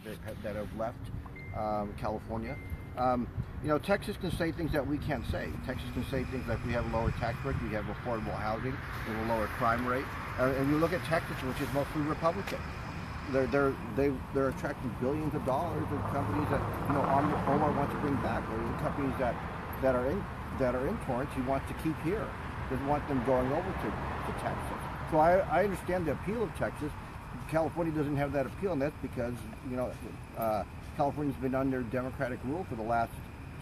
that have left California. You know, Texas can say things that we can't say. Texas can say things like we have a lower tax rate, we have affordable housing, we have a lower crime rate. And you look at Texas, which is mostly Republican. They're attracting billions of dollars of companies that, you know, Omar wants to bring back. Or the companies that are in Torrance, he wants to keep here. Doesn't want them going over to Texas. So I understand the appeal of Texas. California doesn't have that appeal, and that's because, you know, California's been under Democratic rule for the last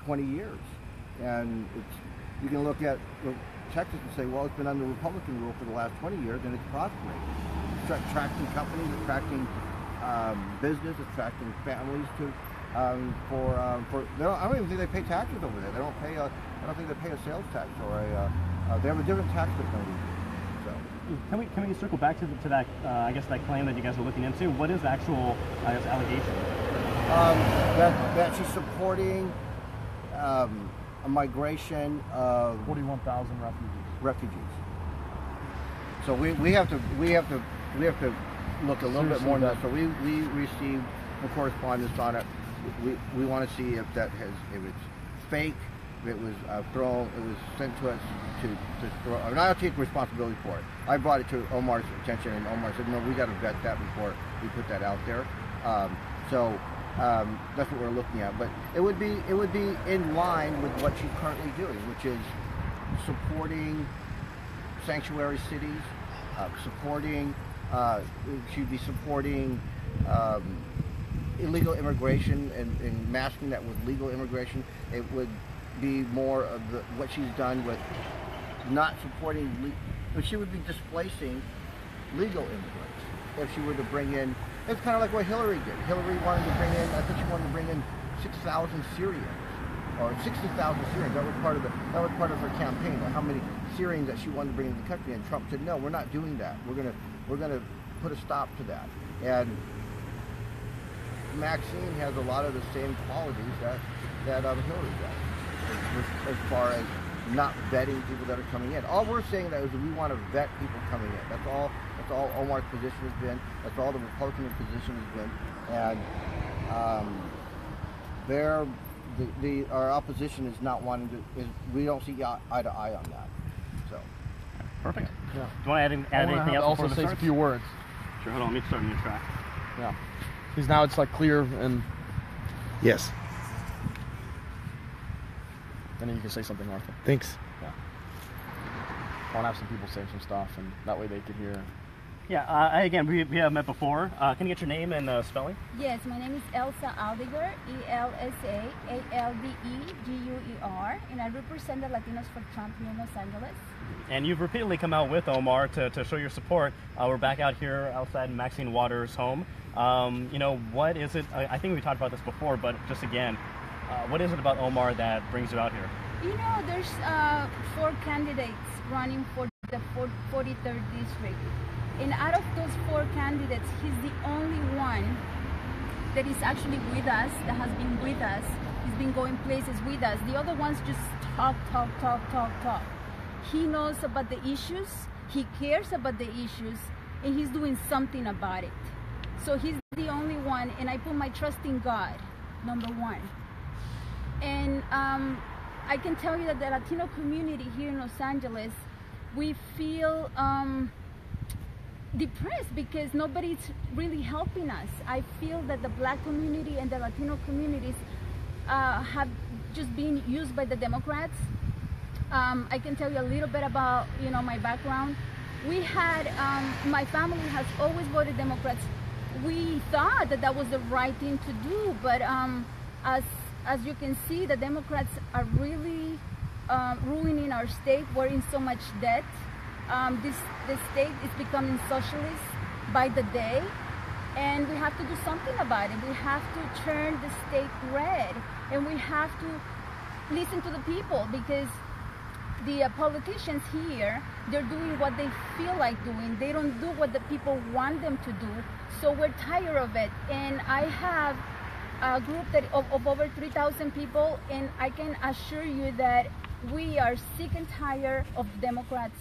20 years. And you can look at Texas and say, well, it's been under Republican rule for the last 20 years, and it's prospering. It's attracting companies, attracting business, attracting families to I don't even think they pay taxes over there. They don't pay I don't think they pay a sales tax or they have a different tax rate than we do. So can we circle back to that I guess that claim that you guys are looking into? What is the actual allegation? That she's supporting a migration of 41,000 refugees. So we have to look a little bit more into that. So we received a correspondence on it. We want to see if it's fake, if it was sent to us to throw. I mean, I'll take responsibility for it. I brought it to Omar's attention, and Omar said, no, we got to vet that before we put that out there. That's what we're looking at. But it would be in line with what she's currently doing, which is supporting sanctuary cities, she'd be supporting illegal immigration and masking that with legal immigration. It would be more of what she's done with not supporting, but she would be displacing legal immigrants if she were to bring in. It's kind of like what Hillary did. Hillary wanted to bring in, I think she wanted to bring in 6,000 Syrians or 60,000 Syrians. That was part of her campaign. How many Syrians that she wanted to bring into the country, and Trump said, no, we're not doing that. We're gonna put a stop to that. And Maxine has a lot of the same qualities that Hillary does, as far as not vetting people that are coming in. All we're saying that is that we want to vet people coming in. That's all Omar's position has been. That's all the Republican position has been. And our opposition is not wanting to. We don't see eye to eye on that. So. Perfect. Yeah. Do you want to add anything else? Also say a few words. Sure. Hold on. Let me start a new track. Yeah. Because now it's like clear and. Yes. And then you can say something, Arthur. Thanks. Yeah. I want to have some people say some stuff, and that way they could hear. Yeah, again, we have met before. Can you get your name and spelling? Yes, my name is Elsa Aldeguer, ELSA ALDEGUER, and I represent the Latinos for Trump here in Los Angeles. And you've repeatedly come out with Omar to show your support. We're back out here outside Maxine Waters' home. You know, what is it? I think we talked about this before, but just again, what is it about Omar that brings you out here? You know, there's 4 candidates running for the 43rd district. And out of those 4 candidates, he's the only one that is actually with us, that has been with us. He's been going places with us. The other ones just talk. He knows about the issues, he cares about the issues, and he's doing something about it. So he's the only one, and I put my trust in God, number 1. And I can tell you that the Latino community here in Los Angeles, we feel depressed because nobody's really helping us. I feel that the Black community and the Latino communities have just been used by the Democrats. I can tell you a little bit about, you know, my background. We had, my family has always voted Democrats. We thought that that was the right thing to do, but as you can see, the Democrats are really ruining our state. We're in so much debt. The state is becoming socialist by the day, and we have to do something about it. We have to turn the state red, and we have to listen to the people, because the politicians here, they're doing what they feel like doing. They don't do what the people want them to do, so we're tired of it. And I have a group of over 3,000 people, and I can assure you that we are sick and tired of Democrats.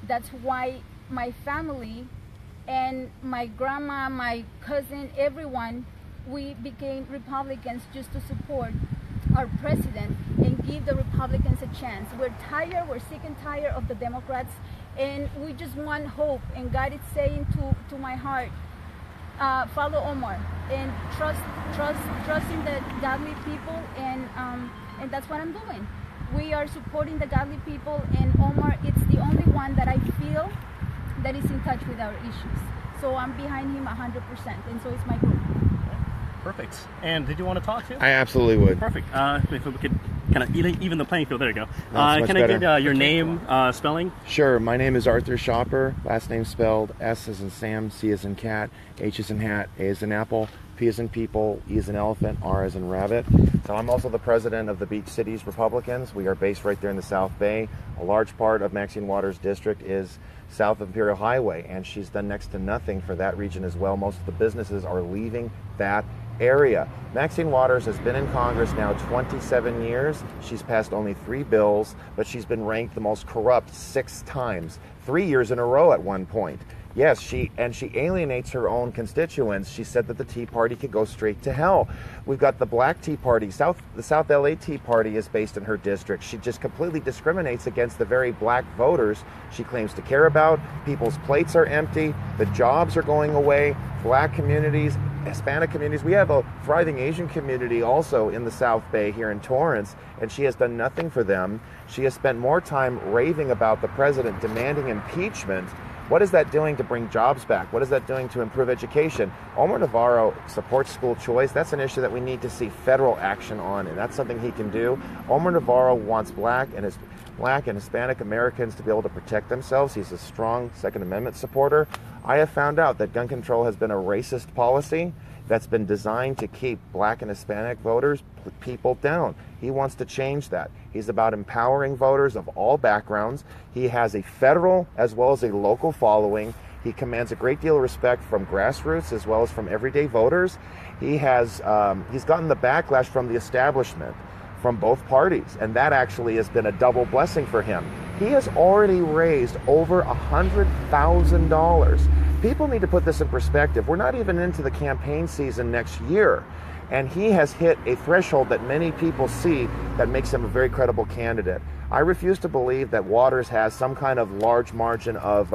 That's why my family and my grandma, my cousin, everyone, we became Republicans just to support our president and give the Republicans a chance. We're tired, we're sick and tired of the Democrats, and we just want hope. And God is saying to my heart, follow Omar and trust in the godly people, and that's what I'm doing. We are supporting the godly people, and Omar, it's the only one that I feel that is in touch with our issues. So I'm behind him 100%, and so is my group. Perfect. And did you want to talk to? I absolutely would. Perfect. If we could kind of even the playing field. There you go. That's can much I better. get your name, spelling? Sure. My name is Arthur Schaper. Last name spelled S as in Sam, C as in cat, H as in hat, A as in apple, P as in people, E as in elephant, R as in rabbit. So I'm also the president of the Beach Cities Republicans. We are based right there in the South Bay. A large part of Maxine Waters' district is south of Imperial Highway, and she's done next to nothing for that region as well. Most of the businesses are leaving that area. Maxine Waters has been in Congress now 27 years. She's passed only 3 bills, but she's been ranked the most corrupt 6 times, 3 years in a row at one point. Yes, she alienates her own constituents. She said that the Tea Party could go straight to hell. We've got the Black Tea Party. The South LA Tea Party is based in her district. She just completely discriminates against the very black voters she claims to care about. People's plates are empty. The jobs are going away. Black communities, Hispanic communities. We have a thriving Asian community also in the South Bay here in Torrance, and she has done nothing for them. She has spent more time raving about the president demanding impeachment. What is that doing to bring jobs back? What is that doing to improve education? Omar Navarro supports school choice. That's an issue that we need to see federal action on, and that's something he can do. Omar Navarro wants black and Hispanic Americans to be able to protect themselves. He's a strong Second Amendment supporter. I have found out that gun control has been a racist policy that's been designed to keep black and Hispanic voters, people down. He wants to change that. He's about empowering voters of all backgrounds. He has a federal as well as a local following. He commands a great deal of respect from grassroots as well as from everyday voters. He's gotten the backlash from the establishment, from both parties, and that actually has been a double blessing for him. He has already raised over $100,000. People need to put this in perspective. We're not even into the campaign season next year, and he has hit a threshold that many people see that makes him a very credible candidate. I refuse to believe that Waters has some kind of large margin of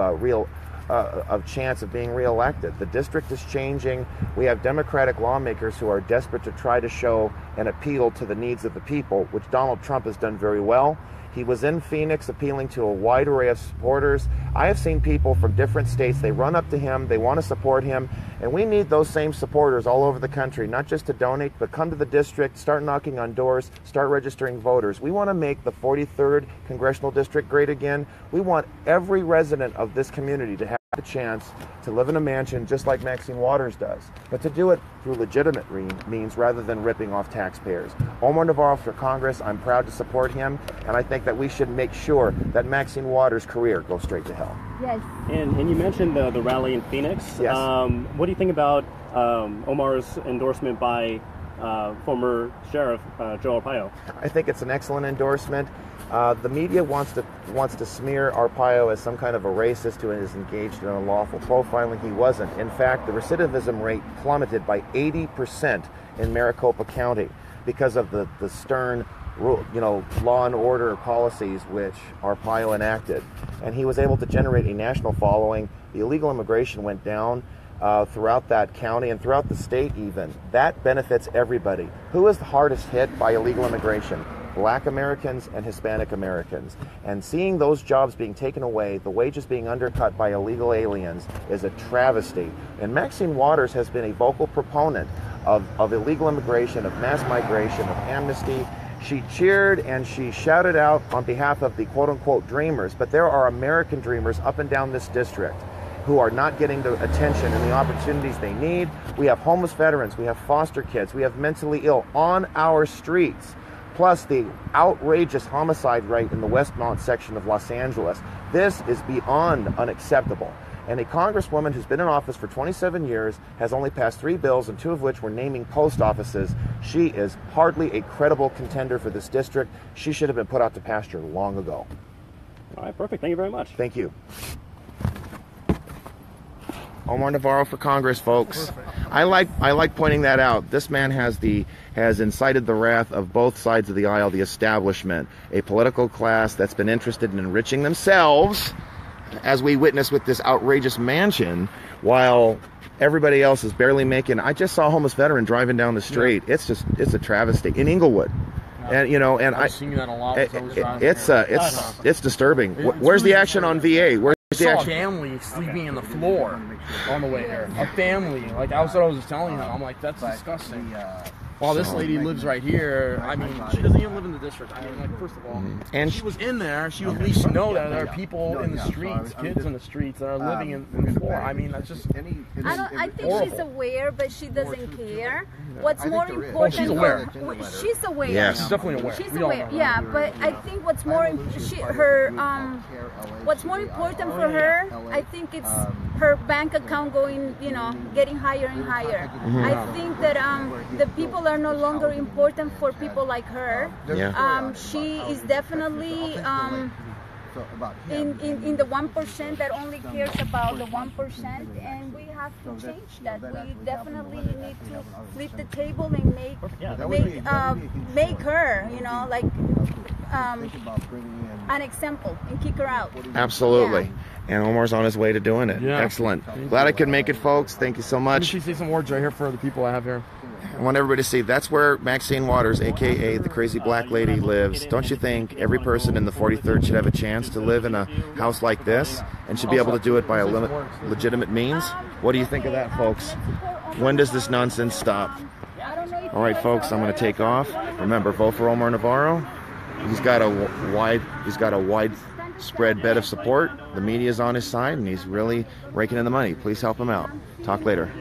chance of being reelected. The district is changing. We have Democratic lawmakers who are desperate to try to show an appeal to the needs of the people, which Donald Trump has done very well. He was in Phoenix appealing to a wide array of supporters. I have seen people from different states, they run up to him, they want to support him, and we need those same supporters all over the country, not just to donate, but come to the district, start knocking on doors, start registering voters. We want to make the 43rd Congressional District great again. We want every resident of this community to have the chance to live in a mansion just like Maxine Waters does, but to do it through legitimate means rather than ripping off taxpayers. Omar Navarro for Congress, I'm proud to support him, and I think that we should make sure that Maxine Waters' career goes straight to hell. Yes. And you mentioned the rally in Phoenix. Yes. What do you think about Omar's endorsement by former Sheriff Joe Arpaio? I think it's an excellent endorsement. The media wants to smear Arpaio as some kind of a racist who is engaged in unlawful profiling. He wasn't. In fact, the recidivism rate plummeted by 80% in Maricopa County because of the stern law and order policies which Arpaio enacted. And he was able to generate a national following. The illegal immigration went down throughout that county and throughout the state even. That benefits everybody. Who is the hardest hit by illegal immigration? Black Americans and Hispanic Americans. And seeing those jobs being taken away, the wages being undercut by illegal aliens is a travesty. And Maxine Waters has been a vocal proponent of illegal immigration, of mass migration, of amnesty. She cheered and she shouted out on behalf of the quote-unquote dreamers, but there are American dreamers up and down this district who are not getting the attention and the opportunities they need. We have homeless veterans, we have foster kids, we have mentally ill on our streets. Plus the outrageous homicide rate in the Westmont section of Los Angeles. This is beyond unacceptable. And a congresswoman who's been in office for 27 years has only passed 3 bills, and 2 of which were naming post offices. She is hardly a credible contender for this district. She should have been put out to pasture long ago. All right, perfect. Thank you very much. Thank you. Omar Navarro for Congress, folks. Perfect. I like pointing that out. This man has incited the wrath of both sides of the aisle, the establishment, a political class that's been interested in enriching themselves, as we witness with this outrageous mansion, while everybody else is barely making. I just saw a homeless veteran driving down the street. Yeah. It's a travesty in Inglewood. And I've seen that a lot. It's disturbing. Where's the action on VA? Where's the action? Family sleeping in the floor on the way here. A family, like I was just telling him. I'm like, that's disgusting. While this lady lives right here, I mean, she doesn't even live in the district. I mean, like, first of all, and she was in there. She would at least know that there are people in the streets, kids in the streets that are living in the floor. I mean, that's just I think horrible. She's aware, but she doesn't care. What's more important? She's aware. She's aware. Yes, she's definitely aware. She's aware. Yeah, but I think what's more what's more important for her, I think it's her bank account going, getting higher and higher. I think that the people are no longer important for people like her. Yeah. She is definitely in the 1% that only cares about the 1%, and we have to change that. We definitely need to flip the table and make her, an example and kick her out. Absolutely. Yeah. And Omar's on his way to doing it. Yeah. Excellent. Glad I could make it, folks. Thank you so much. Let me say some words right here for the people I have here. I want everybody to see that's where Maxine Waters, aka the crazy black lady, lives. Don't you think every person in the 43rd should have a chance to live in a house like this and should be able to do it by a legitimate means? What do you think of that, folks? When does this nonsense stop? All right, folks, I'm going to take off. Remember, vote for Omar Navarro. He's got a widespread bed of support. The media's on his side, and he's really raking in the money. Please help him out. Talk later.